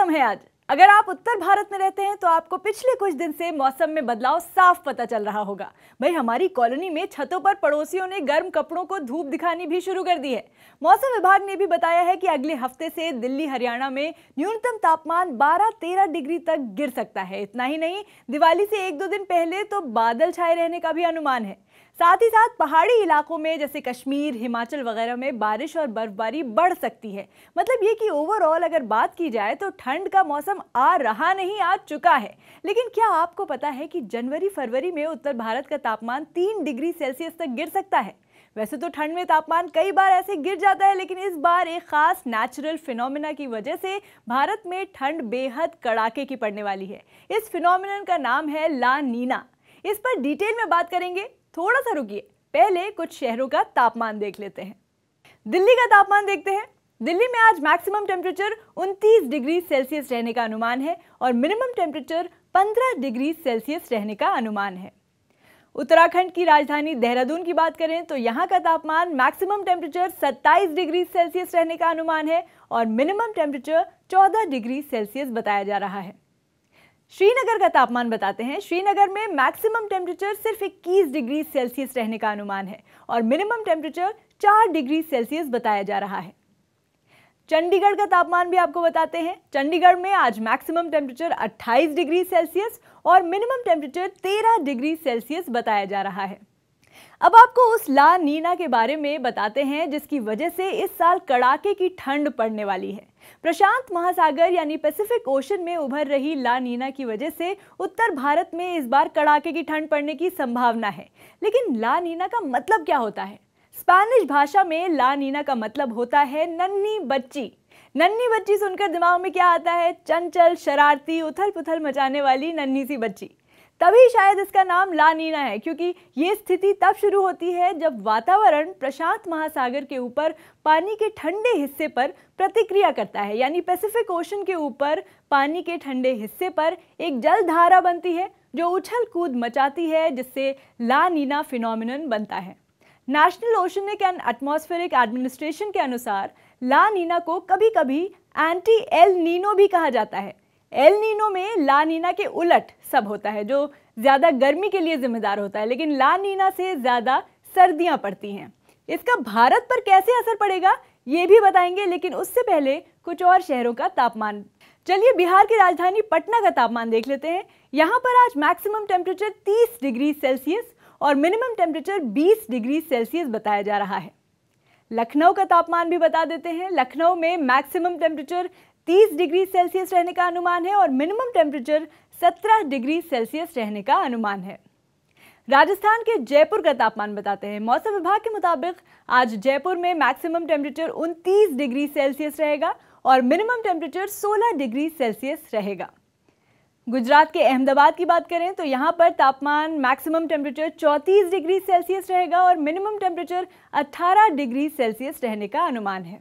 मौसम है आज। अगर आप उत्तर भारत में रहते हैं तो आपको पिछले कुछ दिन से मौसम में बदलाव साफ पता चल रहा होगा। भाई हमारी कॉलोनी में छतों पर पड़ोसियों ने गर्म कपड़ों को धूप दिखानी भी शुरू कर दी है। मौसम विभाग ने भी बताया है कि अगले हफ्ते से दिल्ली हरियाणा में न्यूनतम तापमान 12-13 डिग्री तक गिर सकता है। इतना ही नहीं, दिवाली से 1-2 दिन पहले तो बादल छाए रहने का भी अनुमान है। साथ ही साथ पहाड़ी इलाकों में जैसे कश्मीर, हिमाचल वगैरह में बारिश और बर्फबारी बढ़ सकती है। मतलब ये कि ओवरऑल अगर बात की जाए तो ठंड का मौसम आ रहा नहीं, आ चुका है। लेकिन क्या आपको पता है कि जनवरी-फरवरी में उत्तर भारत का तापमान 3 डिग्री सेल्सियस तक गिर सकता है। वैसे तो ठंड में तापमान कई बार ऐसे गिर जाता है, लेकिन इस बार एक खास नेचुरल फिनोमेना की वजह से भारत में ठंड बेहद कड़ाके की पड़ने वाली है। इस फिनोमेनन का नाम है ला नीना। इस पर डिटेल में बात करेंगे। थोड़ा सा रुकिए, पहले कुछ शहरों का तापमान देख लेते हैं। दिल्ली का तापमान देखते हैं। दिल्ली में आज मैक्सिमम टेम्परेचर 29 डिग्री सेल्सियस रहने का अनुमान है और मिनिमम टेम्परेचर 15 डिग्री सेल्सियस रहने का अनुमान है। उत्तराखंड की राजधानी देहरादून की बात करें तो यहाँ का तापमान मैक्सिमम टेम्परेचर 27 डिग्री सेल्सियस रहने का अनुमान है और मिनिमम टेम्परेचर 14 डिग्री सेल्सियस बताया जा रहा है। श्रीनगर का तापमान बताते हैं। श्रीनगर में मैक्सिमम टेम्परेचर सिर्फ 21 डिग्री सेल्सियस रहने का अनुमान है और मिनिमम टेम्परेचर 4 डिग्री सेल्सियस बताया जा रहा है। चंडीगढ़ का तापमान भी आपको बताते हैं। चंडीगढ़ में आज मैक्सिमम टेम्परेचर 28 डिग्री सेल्सियस और मिनिमम टेम्परेचर 13 डिग्री सेल्सियस बताया जा रहा है। अब आपको उस ला नीना के बारे में बताते हैं जिसकी वजह से इस साल कड़ाके की ठंड पड़ने वाली है। प्रशांत महासागर यानी पैसिफिक ओशन में उभर रही ला नीना की वजह से उत्तर भारत में इस बार कड़ाके की ठंड पड़ने की संभावना है। लेकिन ला नीना का मतलब क्या होता है? स्पेनिश भाषा में ला नीना का मतलब होता है नन्ही बच्ची। नन्ही बच्ची सुनकर दिमाग में क्या आता है? चंचल, शरारती, उथल पुथल मचाने वाली नन्ही सी बच्ची। तभी शायद इसका नाम ला नीना है, क्योंकि ये स्थिति तब शुरू होती है जब वातावरण प्रशांत महासागर के ऊपर पानी के ठंडे हिस्से पर प्रतिक्रिया करता है। यानी पैसिफिक ओशन के ऊपर पानी के ठंडे हिस्से पर एक जलधारा बनती है जो उछल कूद मचाती है, जिससे ला नीना फिनोमिनन बनता है। National oceanic and atmospheric administration के अनुसार ला नीना को कभी कभी एंटी एल नीनो भी कहा जाता है। एल नीनो में ला नीना के उलट सब होता है, जो ज़्यादा गर्मी के लिए जिम्मेदार होता है, लेकिन ला नीना से ज़्यादा सर्दियां पड़ती हैं। इसका भारत पर कैसे असर पड़ेगा ये भी बताएंगे, लेकिन उससे पहले कुछ और शहरों का तापमान। चलिए बिहार की राजधानी पटना का तापमान देख लेते हैं। यहाँ पर आज मैक्सिमम टेम्परेचर 30 डिग्री सेल्सियस और मिनिमम टेम्परेचर 20 डिग्री सेल्सियस बताया जा रहा है। लखनऊ का तापमान भी बता देते हैं। लखनऊ में मैक्सिमम टेम्परेचर 30 डिग्री सेल्सियस रहने का अनुमान है और मिनिमम टेम्परेचर 17 डिग्री सेल्सियस रहने का अनुमान है। राजस्थान के जयपुर का तापमान बताते हैं। मौसम विभाग के मुताबिक आज जयपुर में मैक्सिमम टेम्परेचर 29 डिग्री सेल्सियस रहेगा और मिनिमम टेम्परेचर 16 डिग्री सेल्सियस रहेगा। गुजरात के अहमदाबाद की बात करें तो यहाँ पर तापमान मैक्सिमम टेम्परेचर 34 डिग्री सेल्सियस रहेगा और मिनिमम टेम्परेचर 18 डिग्री सेल्सियस रहने का अनुमान है।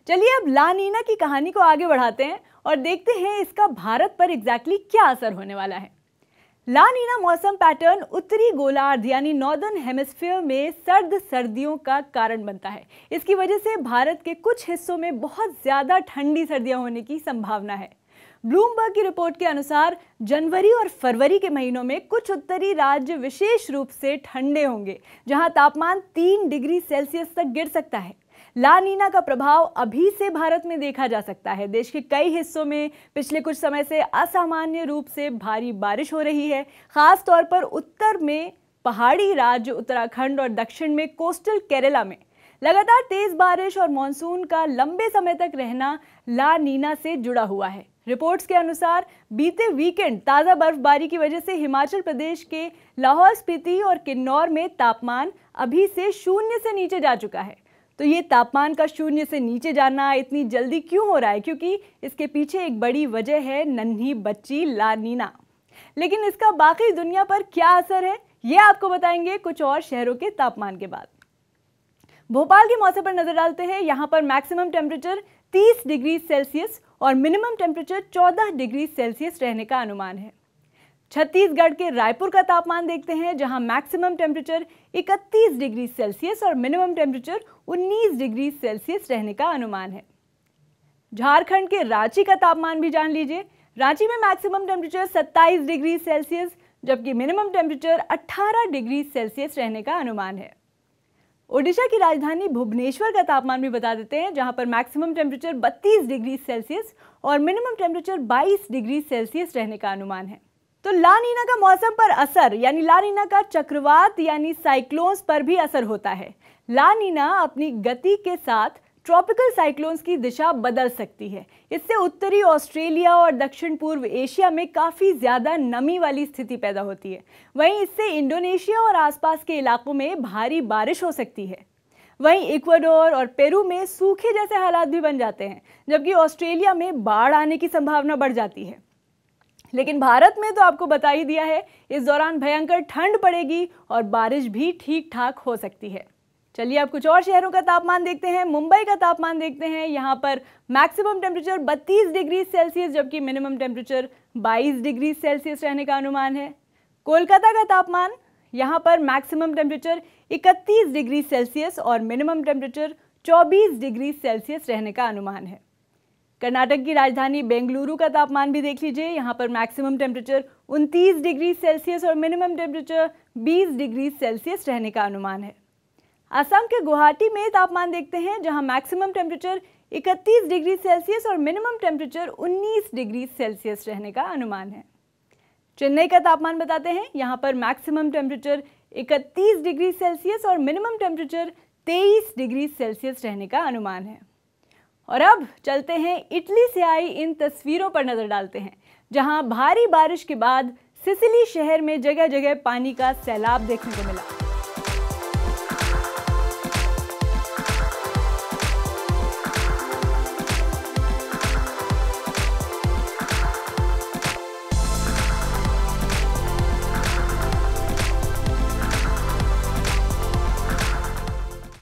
चलिए अब ला नीना की कहानी को आगे बढ़ाते हैं और देखते हैं इसका भारत पर एग्जैक्टली क्या असर होने वाला है। ला नीना मौसम पैटर्न उत्तरी गोलार्ध यानी नॉर्दर्न हेमिस्फीयर में सर्द सर्दियों का कारण बनता है। इसकी वजह से भारत के कुछ हिस्सों में बहुत ज़्यादा ठंडी सर्दियां होने की संभावना है। ब्लूमबर्ग की रिपोर्ट के अनुसार जनवरी और फरवरी के महीनों में कुछ उत्तरी राज्य विशेष रूप से ठंडे होंगे, जहां तापमान 3 डिग्री सेल्सियस तक गिर सकता है। ला नीना का प्रभाव अभी से भारत में देखा जा सकता है। देश के कई हिस्सों में पिछले कुछ समय से असामान्य रूप से भारी बारिश हो रही है। खास तौर पर उत्तर में पहाड़ी राज्य उत्तराखंड और दक्षिण में कोस्टल केरला में लगातार तेज बारिश और मानसून का लंबे समय तक रहना ला नीना से जुड़ा हुआ है। रिपोर्ट्स के अनुसार बीते वीकेंड ताज़ा बर्फबारी की वजह से हिमाचल प्रदेश के लाहौल स्पीति और किन्नौर में तापमान अभी से 0 से नीचे जा चुका है। तो ये तापमान का 0 से नीचे जाना इतनी जल्दी क्यों हो रहा है? क्योंकि इसके पीछे एक बड़ी वजह है नन्ही बच्ची ला नीना। लेकिन इसका बाकी दुनिया पर क्या असर है ये आपको बताएंगे कुछ और शहरों के तापमान के बाद। भोपाल के मौसम पर नजर डालते हैं। यहाँ पर मैक्सिमम टेम्परेचर 30 डिग्री सेल्सियस और मिनिमम टेम्परेचर 14 डिग्री सेल्सियस रहने का अनुमान है। छत्तीसगढ़ के रायपुर का तापमान देखते हैं, जहां मैक्सिमम टेम्परेचर 31 डिग्री सेल्सियस और मिनिमम टेम्परेचर 19 डिग्री सेल्सियस रहने का अनुमान है। झारखंड के रांची का तापमान भी जान लीजिए। रांची में मैक्सिमम टेम्परेचर 27 डिग्री सेल्सियस जबकि मिनिमम टेम्परेचर 18 डिग्री सेल्सियस रहने का अनुमान है। ओडिशा की राजधानी भुवनेश्वर का तापमान भी बता देते हैं, जहां पर मैक्सिमम टेम्परेचर 32 डिग्री सेल्सियस और मिनिमम टेम्परेचर 22 डिग्री सेल्सियस रहने का अनुमान है। तो ला नीना का मौसम पर असर यानी ला नीना का चक्रवात यानी साइक्लोन्स पर भी असर होता है। ला नीना अपनी गति के साथ ट्रॉपिकल साइक्लोन्स की दिशा बदल सकती है। इससे उत्तरी ऑस्ट्रेलिया और दक्षिण पूर्व एशिया में काफ़ी ज़्यादा नमी वाली स्थिति पैदा होती है। वहीं इससे इंडोनेशिया और आसपास के इलाकों में भारी बारिश हो सकती है। वहीं इक्वाडोर और पेरू में सूखे जैसे हालात भी बन जाते हैं, जबकि ऑस्ट्रेलिया में बाढ़ आने की संभावना बढ़ जाती है। लेकिन भारत में तो आपको बता ही दिया है, इस दौरान भयंकर ठंड पड़ेगी और बारिश भी ठीक ठाक हो सकती है। चलिए अब कुछ और शहरों का तापमान देखते हैं। मुंबई का तापमान देखते हैं। यहाँ पर मैक्सिमम टेम्परेचर 32 डिग्री सेल्सियस जबकि मिनिमम टेम्परेचर 22 डिग्री सेल्सियस रहने का अनुमान है। कोलकाता का तापमान, यहाँ पर मैक्सिमम टेम्परेचर 31 डिग्री सेल्सियस और मिनिमम टेम्परेचर 24 डिग्री सेल्सियस रहने का अनुमान है। कर्नाटक की राजधानी बेंगलुरु का तापमान भी देख लीजिए। यहाँ पर मैक्सिमम टेम्परेचर 29 डिग्री सेल्सियस और मिनिमम टेम्परेचर 20 डिग्री सेल्सियस रहने का अनुमान है। असम के गुवाहाटी में तापमान देखते हैं, जहां मैक्सिमम टेम्परेचर 31 डिग्री सेल्सियस और मिनिमम टेम्परेचर 19 डिग्री सेल्सियस रहने का अनुमान है। चेन्नई का तापमान बताते हैं। यहाँ पर मैक्सिमम टेम्परेचर 31 डिग्री सेल्सियस और मिनिमम टेम्परेचर 23 डिग्री सेल्सियस रहने का अनुमान है। और अब चलते हैं इटली से आई इन तस्वीरों पर नजर डालते हैं, जहां भारी बारिश के बाद सिसिली शहर में जगह जगह पानी का सैलाब देखने को मिला।